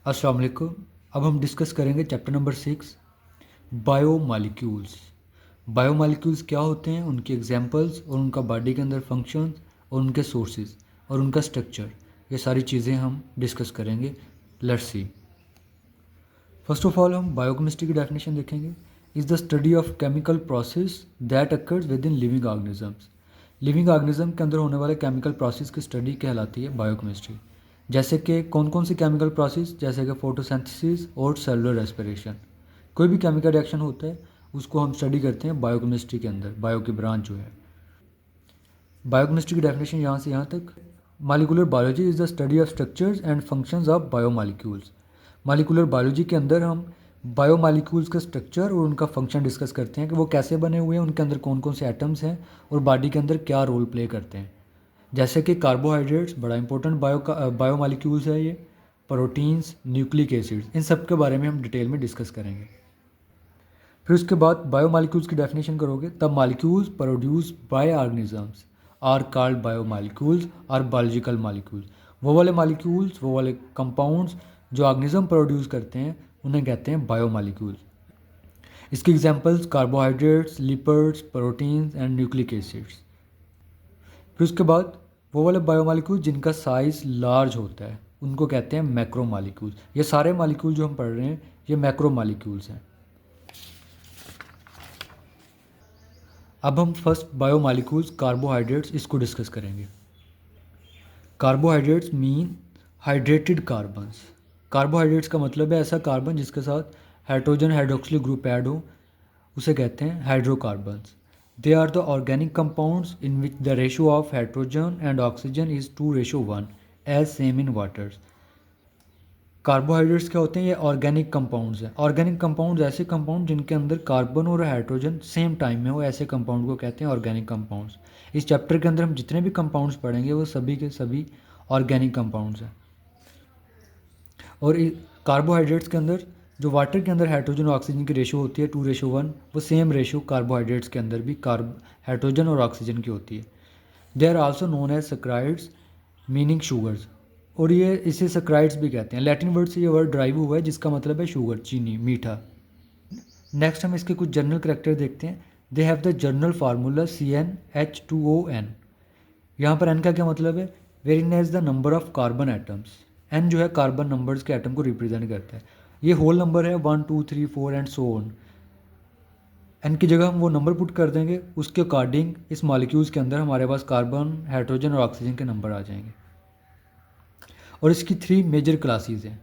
अस्सलाम वालेकुम। अब हम डिस्कस करेंगे चैप्टर नंबर 6 बायोमॉलिक्यूल्स। बायोमॉलिक्यूल्स क्या होते हैं, उनके एग्जांपल्स और उनका बॉडी के अंदर फंक्शंस और उनके सोर्सेज और उनका स्ट्रक्चर, ये सारी चीज़ें हम डिस्कस करेंगे। Let's see. First of all हम बायोकेमिस्ट्री की डेफिनेशन देखेंगे। Is the study of chemical process that occurs with in living organisms. Living organism के अंदर होने वाले केमिकल प्रोसेस की स्टडी कहलाती है बायोकेमिस्ट्री। जैसे कि कौन कौन सी केमिकल प्रोसेस, जैसे कि फोटोसिंथेसिस और सेलुलर रेस्पिरेशन। कोई भी केमिकल रिएक्शन होता है उसको हम स्टडी करते हैं बायोकेमिस्ट्री के अंदर, बायो की ब्रांच जो है। बायोकेमिस्ट्री की डेफिनेशन यहाँ से यहाँ तक। Molecular biology is the study of structures and functions of biomolecules. Molecular biology के अंदर हम बायोमॉलिक्यूल्स का स्ट्रक्चर और उनका फंक्शन डिस्कस करते हैं कि वो कैसे बने हुए हैं, उनके अंदर कौन कौन से एटम्स हैं और बॉडी के अंदर क्या रोल प्ले करते हैं। जैसे कि कार्बोहाइड्रेट्स बड़ा इंपॉर्टेंट बायोमॉलिक्यूल्स है ये, प्रोटीन्स, न्यूक्लिक एसिड्स, इन सब के बारे में हम डिटेल में डिस्कस करेंगे। फिर उसके बाद बायोमॉलिक्यूल्स की डेफिनेशन करोगे तब molecules produce by organisms are called biomolecules और बायोलॉजिकल मॉलिक्यूल्स। वो वाले मॉलिक्यूल्स, वो वाले कंपाउंड्स जो ऑर्गेनिज्म प्रोड्यूस करते हैं उन्हें कहते हैं बायोमॉलिक्यूल्स। इसके examples carbohydrates, lipids, proteins and nucleic acids. फिर उसके बाद वो वाले बायोमॉलिक्यूल जिनका साइज़ लार्ज होता है उनको कहते हैं मैक्रोमॉलिक्यूल्स। ये सारे मॉलिक्यूल जो हम पढ़ रहे हैं ये मैक्रोमॉलिक्यूल्स हैं। अब हम फर्स्ट बायोमॉलिक्यूल्स कार्बोहाइड्रेट्स इसको डिस्कस करेंगे। Carbohydrates mean hydrated carbons. Carbohydrates का मतलब है ऐसा कार्बन जिसके साथ हाइड्रोजन हाइड्रोक्सिल ग्रुप ऐड हो, उसे कहते हैं hydrocarbons. They are the organic compounds in which the ratio of hydrogen and oxygen is 2:1 as same in waters. Carbohydrates क्या होते हैं, ये ऑर्गेनिक कंपाउंड्स हैं। ऑर्गेनिक कंपाउंड्स ऐसे कंपाउंड जिनके अंदर कार्बन और हाइड्रोजन सेम टाइम में हो, ऐसे कंपाउंड को कहते हैं ऑर्गेनिक कंपाउंड्स। इस चैप्टर के अंदर हम जितने भी कंपाउंड्स पढ़ेंगे वो सभी के सभी ऑर्गेनिक कंपाउंड्स हैं। और कार्बोहाइड्रेट्स के अंदर जो वाटर के अंदर हाइड्रोजन और ऑक्सीजन की रेशो होती है 2:1, वो सेम रेशो कार्बोहाइड्रेट्स के अंदर भी हाइड्रोजन और ऑक्सीजन की होती है। They are also known as saccharides meaning sugars. और ये इसे सैकराइड्स भी कहते हैं। लैटिन वर्ड से ये वर्ड ड्राइव हुआ है जिसका मतलब है शुगर, चीनी, मीठा। नेक्स्ट हम इसके कुछ जर्नल करैक्टर देखते हैं। They have the general formula CnH2ON। यहाँ पर एन का क्या मतलब है, where n is the number of carbon atoms. N जो है कार्बन नंबर्स के एटम को रिप्रेजेंट करता है। ये होल नंबर है 1 2 3 4 एंड सो ऑन। एन की जगह हम वो नंबर पुट कर देंगे, उसके अकॉर्डिंग इस मॉलिक्यूल्स के अंदर हमारे पास कार्बन, हाइड्रोजन और ऑक्सीजन के नंबर आ जाएंगे। और इसकी 3 मेजर क्लासेस हैं,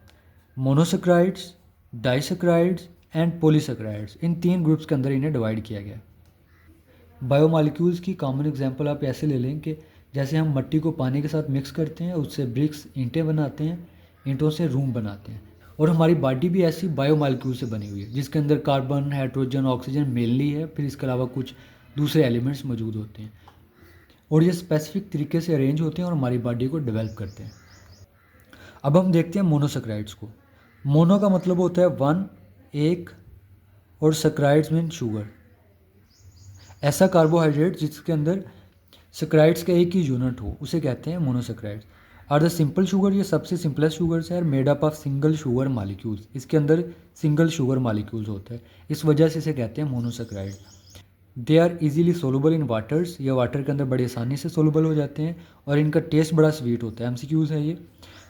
monosaccharides, disaccharides and polysaccharides. In 3 groups के अंदर इन्हें डिवाइड किया गया। बायोमॉलिक्यूल्स की कॉमन एग्जांपल आप ऐसे ले लें कि जैसे हम मिट्टी को पानी के साथ मिक्स करते हैं, उससे ब्रिक्स, ईंटें बनाते हैं, ईंटों से रूम बनाते हैं। और हमारी बॉडी भी ऐसी बायोमॉलिक्यूल से बनी हुई है जिसके अंदर कार्बन, हाइड्रोजन, ऑक्सीजन मेनली है, फिर इसके अलावा कुछ दूसरे एलिमेंट्स मौजूद होते हैं। और ये स्पेसिफिक तरीके से अरेंज होते हैं और हमारी बॉडी को डेवलप करते हैं। अब हम देखते हैं मोनोसेक्राइड्स को। मोनो का मतलब होता है 1, एक, और सेक्राइड्स मीन शुगर। ऐसा कार्बोहाइड्रेट जिसके अंदर सेक्राइड्स का एक ही यूनिट हो उसे कहते हैं मोनोसेक्राइड्स। और द सिंपल शुगर, ये सबसे सिंपलेस्ट शुगर्स है, made up of single sugar molecules. इसके अंदर सिंगल शुगर मॉलिक्यूल्स होता है, इस वजह से इसे कहते हैं monosaccharide. They are easily soluble in waters. ये वाटर के अंदर बड़ी आसानी से सोलूबल हो जाते हैं और इनका टेस्ट बड़ा स्वीट होता है। MCQs है ये।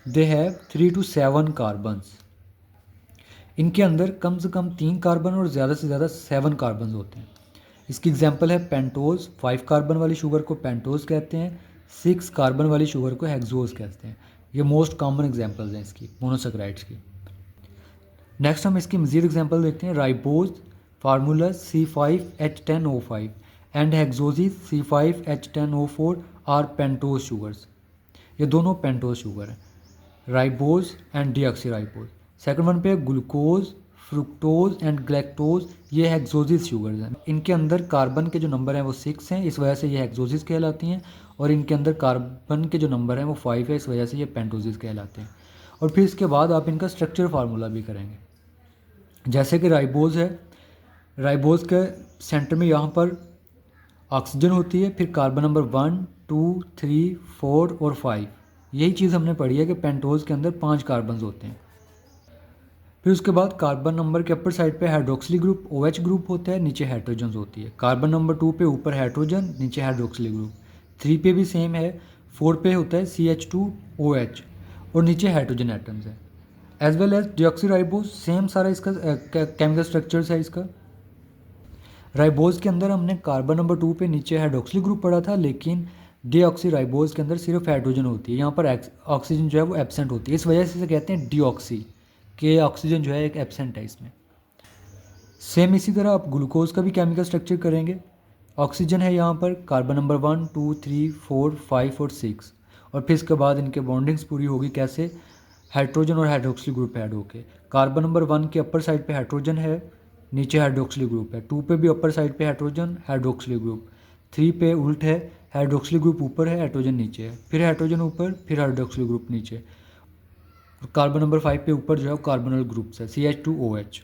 They have 3 to 7 carbons. इनके अंदर कम से कम 3 कार्बन और ज़्यादा से ज़्यादा 7 कार्बन होते हैं। इसकी एग्जांपल है पेंटोज। 5 कार्बन वाली शुगर को पेंटोज कहते हैं, 6 कार्बन वाली शुगर को हेक्सोज कहते हैं। ये मोस्ट कॉमन एग्जांपल्स हैं इसकी, मोनोसेक्राइड्स की। नेक्स्ट हम इसकी मज़ीद एग्जांपल देखते हैं। Ribose formula C5H10O5 and hexoses C5H10O4 are pentose sugars. ये दोनों पेंटोज शुगर हैं, ribose and deoxyribose. Second one पे ग्लूकोज, फ्रुक्टोज एंड ग्लैक्टोज, ये हेक्सोजिस शुगर्स हैं। इनके अंदर कार्बन के जो नंबर हैं वो 6 हैं, इस वजह से ये हेक्सोजिस कहलाती हैं। और इनके अंदर कार्बन के जो नंबर हैं वो 5 है, इस वजह से ये पेंटोजिस कहलाते हैं। और फिर इसके बाद आप इनका स्ट्रक्चर फार्मूला भी करेंगे। जैसे कि राइबोज है, राइबोज के सेंटर में यहाँ पर ऑक्सीजन होती है, फिर कार्बन नंबर 1 2 3 4 और 5। यही चीज़ हमने पढ़ी है कि पेंटोज के अंदर 5 कार्बन्स होते हैं। फिर उसके बाद कार्बन नंबर के अपर साइड पे हाइड्रोक्सिल ग्रुप OH ग्रुप होता है, नीचे हाइड्रोजन होती है। कार्बन नंबर 2 पे ऊपर हाइड्रोजन, नीचे हाइड्रोक्सिल ग्रुप। 3 पे भी सेम है। 4 पे होता है CH2OH और नीचे हाइड्रोजन एटम्स है। एज वेल एज डिऑक्सीराइबोज, सेम सारा इसका केमिकल स्ट्रक्चर्स है इसका। राइबोज के अंदर हमने कार्बन नंबर 2 पे नीचे हाइड्रोक्सिल ग्रुप पढ़ा था, लेकिन डीऑक्सीराइबोज के अंदर सिर्फ हाइड्रोजन होती है, यहाँ पर ऑक्सीजन जो है वो एब्सेंट होती है, इस वजह से इसे कहते हैं डीऑक्सी, के ऑक्सीजन जो है एक एब्सेंट है इसमें। सेम इसी तरह आप ग्लूकोज का भी केमिकल स्ट्रक्चर करेंगे। ऑक्सीजन है यहाँ पर, कार्बन नंबर 1 2 3 4 5 और 6, और फिर इसके बाद इनके बॉन्डिंग्स पूरी होगी कैसे, हाइड्रोजन और हाइड्रोक्सिल ग्रुप ऐड होके। कार्बन नंबर 1 के अपर साइड पे हाइड्रोजन है, नीचे हाइड्रोक्सिल ग्रुप है। 2 पे भी अपर साइड पे हाइड्रोजन, हाइड्रोक्सिल ग्रुप। 3 पे उल्ट है, हाइड्रोक्सिल ग्रुप ऊपर है, हाइड्रोजन नीचे है, फिर हाइड्रोजन ऊपर, फिर हाइड्रोक्सिल ग्रुप नीचे। और कार्बन नंबर 5 पे ऊपर जो है कार्बोनल ग्रुप्स है, CH2OH।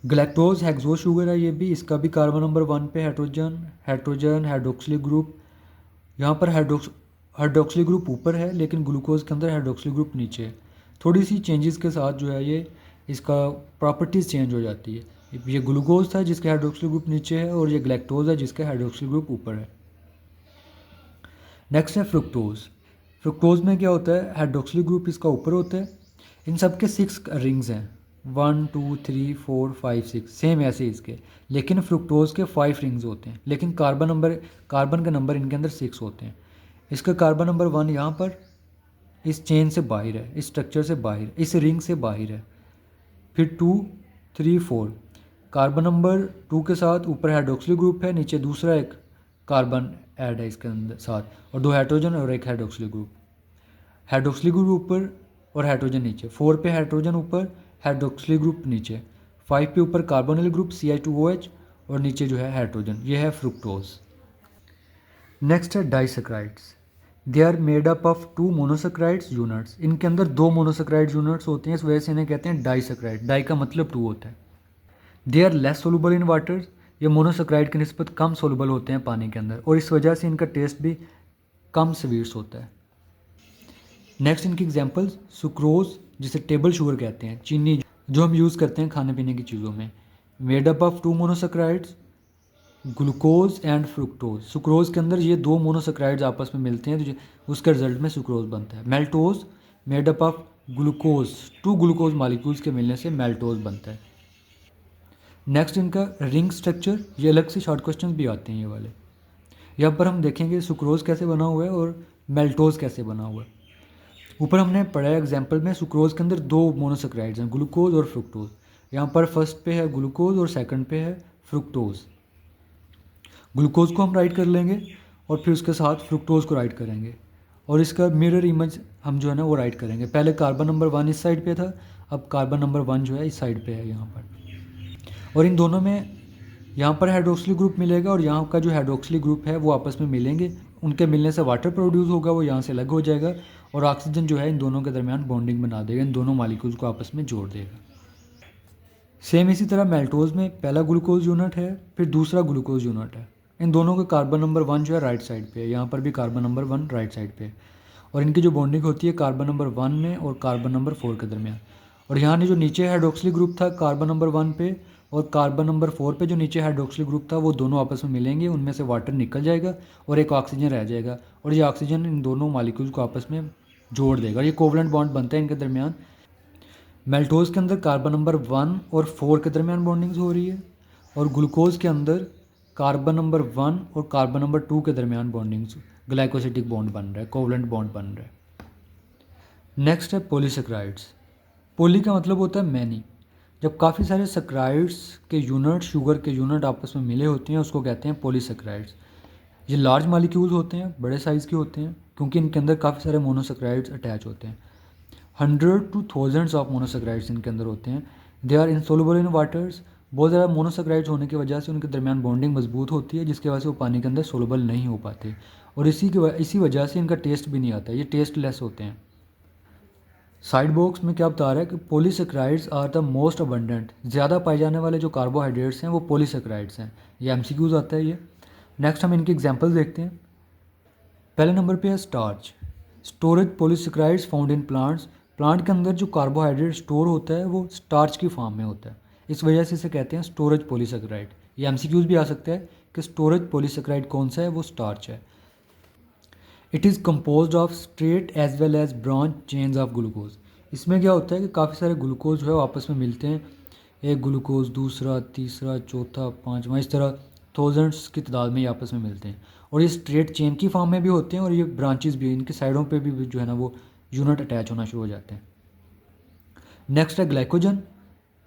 ग्लैक्टोज हेक्सो शुगर है ये भी, इसका भी कार्बन नंबर 1 पे हाइड्रोजन, हाइड्रोजन, हाइड्रोक्सिल ग्रुप। यहाँ पर हाइड्रोक्सिल ग्रुप ऊपर है, लेकिन ग्लूकोज के अंदर हाइड्रोक्सिल ग्रुप नीचे है। थोड़ी सी चेंजेस के साथ जो है ये इसका प्रॉपर्टीज़ चेंज हो जाती है। ये ग्लूकोज था जिसके हाइड्रोक्सिल ग्रुप नीचे है, और ये ग्लैक्टोज है जिसके हाइड्रोक्सिल ग्रुप ऊपर है। नेक्स्ट है फ्रुक्टोज। फ्रुक्टोज में क्या होता है, हाइड्रोक्सिल ग्रुप इसका ऊपर होता है। इन सब के 6 रिंग्स हैं, 1 2 3 4 5 6, सेम ऐसे इसके, लेकिन फ्रुक्टोज के 5 रिंग्स होते हैं, लेकिन कार्बन का नंबर इनके अंदर 6 होते हैं। इसका कार्बन नंबर 1 यहाँ पर इस चेन से बाहर है, इस स्ट्रक्चर से बाहर, इस रिंग से बाहर है। फिर 2 3 4, कार्बन नंबर 2 के साथ ऊपर हाइड्रोक्सिल ग्रुप है, नीचे दूसरा एक कार्बन ऐड है इसके अंदर साथ, और 2 हाइड्रोजन और एक हाइड्रोक्सिल ग्रुप। हाइड्रोक्सिल ग्रुप ऊपर और हाइड्रोजन नीचे। 4 पे हाइड्रोजन ऊपर, हाइड्रोक्सिल ग्रुप नीचे। 5 पे ऊपर कार्बोनिल ग्रुप CH2OH और नीचे जो है हाइड्रोजन, ये है फ्रुक्टोज। नेक्स्ट है disaccharides. They are made up of 2 monosaccharides units. इनके अंदर 2 मोनोसेक्राइड यूनिट्स होते हैं, इस वजह से इन्हें कहते हैं डाइसेक्राइड। डाई का मतलब 2 होता है। They are less soluble in water. ये मोनोसेक्राइड की निस्बत कम सोलूबल होते हैं पानी के अंदर, और इस वजह से इनका टेस्ट भी कम स्वीट्स होता है। नेक्स्ट इनकी एग्जांपल्स, सुक्रोज जिसे टेबल शुगर कहते हैं, चीनी जो हम यूज़ करते हैं खाने पीने की चीज़ों में, made up of 2 monosaccharides, glucose and fructose. Sucrose के अंदर ये 2 मोनोसेक्राइड्स आपस में मिलते हैं, तो उसके रिजल्ट में सुक्रोज बनता है। Maltose made up of glucose, 2 glucose molecules के मिलने से मेल्टोज बनता है। नेक्स्ट इनका रिंग स्ट्रक्चर, ये अलग से शॉर्ट क्वेश्चन भी आते हैं ये वाले। यहाँ पर हम देखेंगे सुक्रोज कैसे बना हुआ है और मेल्टोज कैसे बना हुआ है। ऊपर हमने पढ़ा है एग्जाम्पल में, सुक्रोज के अंदर 2 मोनोसेक्राइड्स हैं, ग्लूकोज और फ्रुक्टोज। यहाँ पर फर्स्ट पे है ग्लूकोज और सेकंड पे है फ्रुक्टोज। ग्लूकोज को हम राइट कर लेंगे और फिर उसके साथ फ्रुक्टोज को राइट करेंगे, और इसका मिरर इमेज हम जो है ना वो राइट करेंगे। पहले कार्बन नंबर 1 इस साइड पे था, अब कार्बन नंबर 1 जो है इस साइड पे है यहाँ पर, और इन दोनों में यहाँ पर हाइड्रोक्सिल ग्रुप मिलेगा और यहाँ का जो हाइड्रोक्सिल ग्रुप है वो आपस में मिलेंगे। उनके मिलने से वाटर प्रोड्यूस होगा, वो यहाँ से अलग हो जाएगा, और ऑक्सीजन जो है इन दोनों के दरमियान बॉन्डिंग बना देगा, इन दोनों मालिक्यूल्स को आपस में जोड़ देगा। सेम इसी तरह मेल्टोज में पहला ग्लूकोज यूनिट है, फिर दूसरा ग्लूकोज यूनिट है। इन दोनों का कार्बन नंबर 1 जो है राइट साइड पे है, यहाँ पर भी कार्बन नंबर 1 राइट साइड पे है, और इनकी जो बॉन्डिंग होती है कार्बन नंबर 1 में और कार्बन नंबर 4 के दरमियान। और यहाँ जो नीचे हाइड्रोक्सिल ग्रुप था कार्बन नंबर 1 पे और कार्बन नंबर 4 पे जो नीचे हाइड्रोक्सिल ग्रुप था, वो दोनों आपस में मिलेंगे, उनमें से वाटर निकल जाएगा और एक ऑक्सीजन रह जाएगा, और ये ऑक्सीजन इन दोनों मालिक्यूल्स को आपस में जोड़ देगा। ये कोवलेंट बॉन्ड बनता है इनके दरमियान। मेल्टोज के अंदर कार्बन नंबर 1 और 4 के दरमियान बॉन्डिंग्स हो रही है, और ग्लूकोज के अंदर कार्बन नंबर 1 और कार्बन नंबर 2 के दरमियान बॉन्डिंग्स, ग्लाइकोसिटिक बॉन्ड बन रहा है, कोवलेंट बॉन्ड बन रहा है। नेक्स्ट है पॉलीसेक्राइड्स। पॉली का मतलब होता है मैनी। जब काफ़ी सारे सेक्राइड्स के यूनिट, शुगर के यूनिट आपस में मिले होते हैं, उसको कहते हैं पॉलीसेक्राइड्स। ये लार्ज मालिक्यूल्स होते हैं, बड़े साइज़ के होते हैं, क्योंकि इनके अंदर काफ़ी सारे मोनोसेक्राइड्स अटैच होते हैं। 100 to thousands ऑफ मोनोसेक्राइड्स इनके अंदर होते हैं। They are insoluble in waters. बहुत ज़्यादा मोनोसेक्राइड्स होने की वजह से उनके दरमियान बॉन्डिंग मजबूत होती है, जिसकी वजह से वो पानी के अंदर सोलुबल नहीं हो पाते, और इसी वजह से इनका टेस्ट भी नहीं आता, ये टेस्टलेस होते हैं। साइड बॉक्स में क्या बता रहा है कि polysaccharides are the most abundant. ज़्यादा पाए जाने वाले जो कार्बोहाइड्रेट्स हैं वो पॉलीसेक्राइड्स हैं। ये एमसीक्यूज आता है ये। नेक्स्ट हम इनके एग्जांपल्स देखते हैं। पहले नंबर पे है starch. Storage polysaccharides found in plants. Plant के अंदर जो कार्बोहाइड्रेट स्टोर होता है वो स्टार्च की फॉर्म में होता है, इस वजह से इसे कहते हैं स्टोरेज पॉलीसेकेराइड। ये एमसीक्यूज भी आ सकता है कि स्टोरेज पॉलीसेकेराइड कौन सा है, वो स्टार्च है। It is compose of straight as well as branch chains of glucose. इसमें क्या होता है कि काफ़ी सारे ग्लूकोज जो है वो आपस में मिलते हैं, एक ग्लूकोज दूसरा तीसरा चौथा पाँचवा, इस तरह थाउजेंड्स की तादाद में ये आपस में मिलते हैं, और ये स्ट्रेट चेन की फॉर्म में भी होते हैं और ये ब्रांचेस भी, इनके साइडों पे भी जो है ना वो यूनिट अटैच होना शुरू हो जाते हैं। नेक्स्ट है ग्लाइकोजन।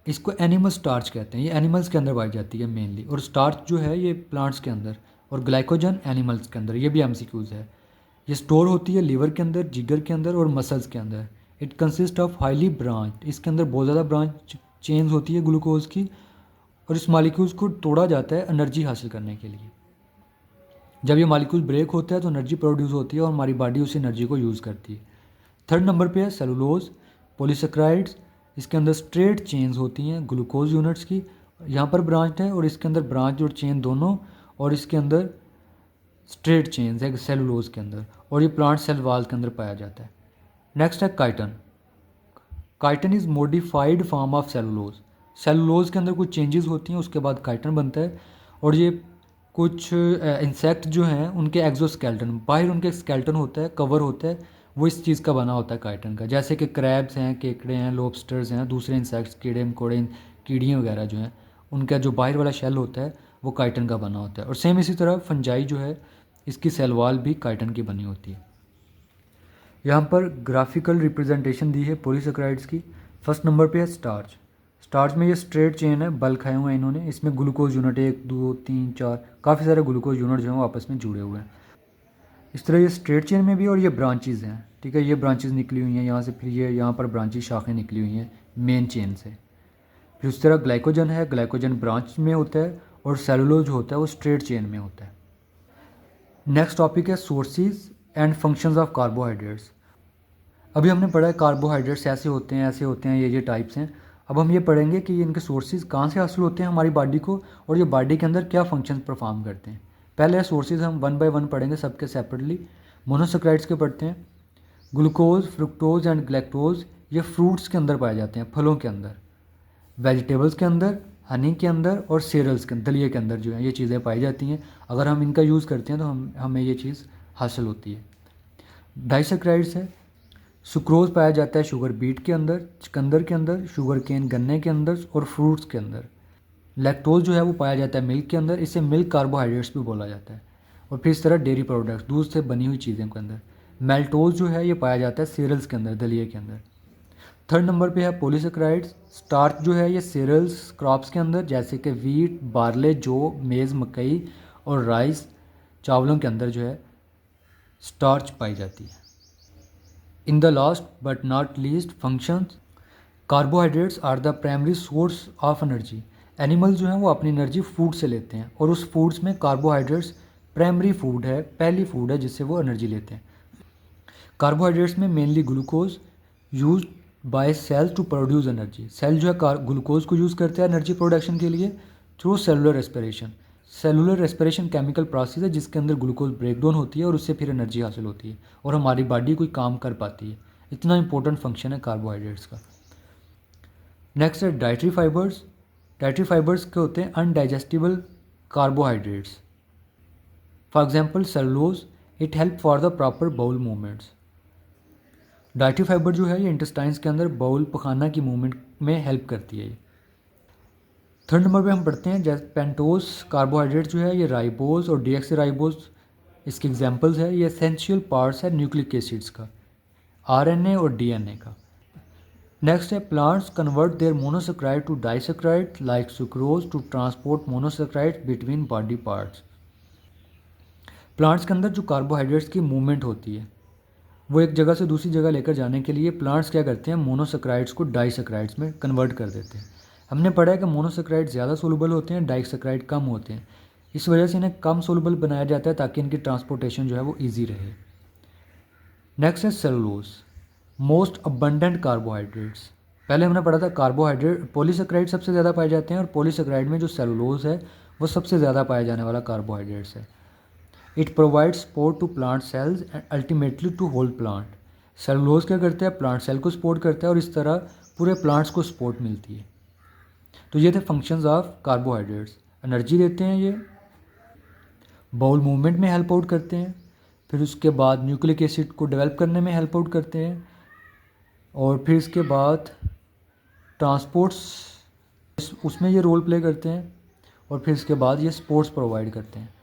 इसको एनिमल स्टार्च कहते हैं, ये एनिमल्स के अंदर पाई जाती है मेनली, और स्टार्च जो है ये प्लांट्स के अंदर, और ग्लाइकोजन एनिमल्स के अंदर। ये भी एमसीक्यूज है। ये स्टोर होती है लिवर के अंदर, जिगर के अंदर और मसल्स के अंदर। It consist of highly branch, इसके अंदर बहुत ज़्यादा ब्रांच चेन्स होती है ग्लूकोज की, और इस मालिक्यूल्स को तोड़ा जाता है एनर्जी हासिल करने के लिए। जब ये मालिक्यूल ब्रेक होता है तो एनर्जी प्रोड्यूस होती है और हमारी बॉडी उस एनर्जी को यूज़ करती है। थर्ड नंबर पे है सेलुलोज पॉलीसेकेराइड्स। इसके अंदर स्ट्रेट चेन्स होती हैं ग्लूकोज यूनिट्स की, यहाँ पर ब्रांच है और इसके अंदर ब्रांच और चेन दोनों, और इसके अंदर स्ट्रेट चेन्स है सेलुलोज के अंदर, और ये प्लांट सेल वॉल के अंदर पाया जाता है। नेक्स्ट है chiton. Chiton is modified form of cellulose. Cellulose के अंदर कुछ चेंजेस होती हैं, उसके बाद काइटन बनता है, और ये कुछ इंसेक्ट जो हैं उनके एक्जोस्केल्टन, बाहर उनके स्केल्टन होता है, कवर होता है, वो इस चीज़ का बना होता है काइटन का। जैसे कि क्रैब्स हैं, केकड़े हैं, लॉबस्टर्स हैं, दूसरे इंसेक्ट्स, कीड़े मकोड़े, कीड़ियाँ वगैरह जो हैं, उनका जो बाहर वाला शेल होता है वो काइटन का बना होता है। और सेम इसी तरह फंजाई जो है इसकी सेल वॉल भी काइटन की बनी होती है। यहाँ पर ग्राफिकल रिप्रेजेंटेशन दी है पॉलीसेकेराइड्स की। फर्स्ट नंबर पे है स्टार्च। स्टार्च में ये स्ट्रेट चेन है, बल्क खाए हुए हैं इन्होंने, इसमें ग्लूकोज यूनिट 1 2 3 4 काफ़ी सारे ग्लूकोज यूनिट जो हैं वो आपस में जुड़े हुए हैं। इस तरह ये स्ट्रेट चेन में भी, और ये ब्रांचेज़ हैं, ठीक है, ये ब्रांचेज़ निकली हुई हैं यहाँ से, फिर ये यहाँ पर ब्रांचेज शाखें निकली हुई हैं मेन चेन से। फिर उस तरह ग्लाइकोजन है, ग्लाइकोजन ब्रांच में होता है, और सेलुलोज जो होता है वो स्ट्रेट चेन में होता है। नेक्स्ट टॉपिक है sources and functions of carbohydrates. अभी हमने पढ़ा है कार्बोहाइड्रेट्स ऐसे होते हैं, ये टाइप्स हैं। अब हम ये पढ़ेंगे कि इनके सोर्सेज कहाँ से हासिल होते हैं हमारी बॉडी को, और ये बॉडी के अंदर क्या फंक्शन परफॉर्म करते हैं। पहले सोर्सेज हम वन बाय वन पढ़ेंगे सबके सेपरेटली। मोनोसेक्राइड्स के पढ़ते हैं। ग्लूकोज, फ्रुक्टोज एंड ग्लैक्टोज ये फ्रूट्स के अंदर पाए जाते हैं, फलों के अंदर, वेजिटेबल्स के अंदर, हनी के अंदर और सीरियल्स के अंदर, दलिए के अंदर जो है ये चीज़ें पाई जाती हैं। अगर हम इनका यूज़ करते हैं तो हमें ये चीज़ हासिल होती है। डाइसेक्राइड्स है। सुक्रोज पाया जाता है शुगर बीट के अंदर, चुकंदर के अंदर, शुगर केन गन्ने के अंदर और फ्रूट्स के अंदर। लैक्टोज जो है वो पाया जाता है मिल्क के अंदर, इसे मिल्क कार्बोहाइड्रेट्स भी बोला जाता है। और फिर इस तरह डेयरी प्रोडक्ट्स, दूध से बनी हुई चीज़ों के अंदर। मेल्टोज जो है ये पाया जाता है सीरियल्स के अंदर, दलिए के अंदर। थर्ड नंबर पे है पॉलीसेकेराइड्स। स्टार्च जो है ये सीरियल्स क्रॉप्स के अंदर, जैसे कि वीट, बार्ले, जौ, मेज़, मकई और राइस, चावलों के अंदर जो है स्टार्च पाई जाती है। In the last but not least functions, carbohydrates are the primary source of energy. Animals जो हैं वो अपनी एनर्जी फूड से लेते हैं, और उस फूड्स में कार्बोहाइड्रेट्स प्राइमरी फूड है, पहली फूड है जिससे वो एनर्जी लेते हैं। कार्बोहाइड्रेट्स में mainly glucose use by cells to produce energy. Cell जो है ग्लूकोज को यूज़ करते हैं एनर्जी प्रोडक्शन के लिए through cellular respiration. Cellular respiration chemical process है जिसके अंदर ग्लूकोज ब्रेकडाउन होती है और उससे फिर एनर्जी हासिल होती है और हमारी बॉडी कोई काम कर पाती है। इतना इंपॉर्टेंट फंक्शन है कार्बोहाइड्रेट्स का। नेक्स्ट है डाइटरी फाइबर्स। डाइटरी फाइबर्स के होते हैं indigestible carbohydrates. For example cellulose, it help for the proper bowel movements. Dietary fibre जो है ये इंटेस्टाइन्स के अंदर बाउल पखाना की मूवमेंट में हेल्प करती है। थर्ड नंबर पे हम पढ़ते हैं जैसे पेंटोस कार्बोहाइड्रेट जो है ये राइबोज और डीएक्सी राइबोज इसके एग्जांपल्स है। ये एसेंशियल पार्ट्स है न्यूक्लिक एसिड्स का, आरएनए और डीएनए का। नेक्स्ट है plants convert their monosaccharide to disaccharide like sucrose to transport monosaccharide between body parts. Plants के अंदर जो कार्बोहाइड्रेट्स की मूवमेंट होती है वो एक जगह से दूसरी जगह लेकर जाने के लिए प्लांट्स क्या करते हैं, मोनोसेक्राइड्स को डाइसेक्राइड्स में कन्वर्ट कर देते हैं। हमने पढ़ा है कि मोनोसेक्राइड ज़्यादा सोलुबल होते हैं, डाइसेक्राइड कम होते हैं। इस वजह से इन्हें कम सोलुबल बनाया जाता है ताकि इनकी ट्रांसपोर्टेशन जो है वो ईजी रहे। नेक्स्ट है सेलुलोज, मोस्ट अबंडेंट कार्बोहाइड्रेट्स। पहले हमने पढ़ा था कार्बोहाइड्रेट पॉलीसेक्राइड सबसे ज़्यादा पाए जाते हैं और पॉलीसेक्राइड में जो सेलुलोज है वो सबसे ज़्यादा पाया जाने वाला कार्बोहाइड्रेट्स है। It provides support to plant cells and ultimately to whole plant. Cellulose क्या करता है, प्लांट सेल को सपोर्ट करता है और इस तरह पूरे प्लांट्स को सपोर्ट मिलती है। तो ये थे फंक्शंस ऑफ कार्बोहाइड्रेट्स। एनर्जी देते हैं ये, बाउल मूवमेंट में हेल्प आउट करते हैं, फिर उसके बाद न्यूक्लिक एसिड को डेवलप करने में हेल्प आउट करते हैं, और फिर इसके बाद ट्रांसपोर्ट्स उसमें ये रोल प्ले करते हैं, और फिर इसके बाद ये स्पोर्ट्स प्रोवाइड करते हैं।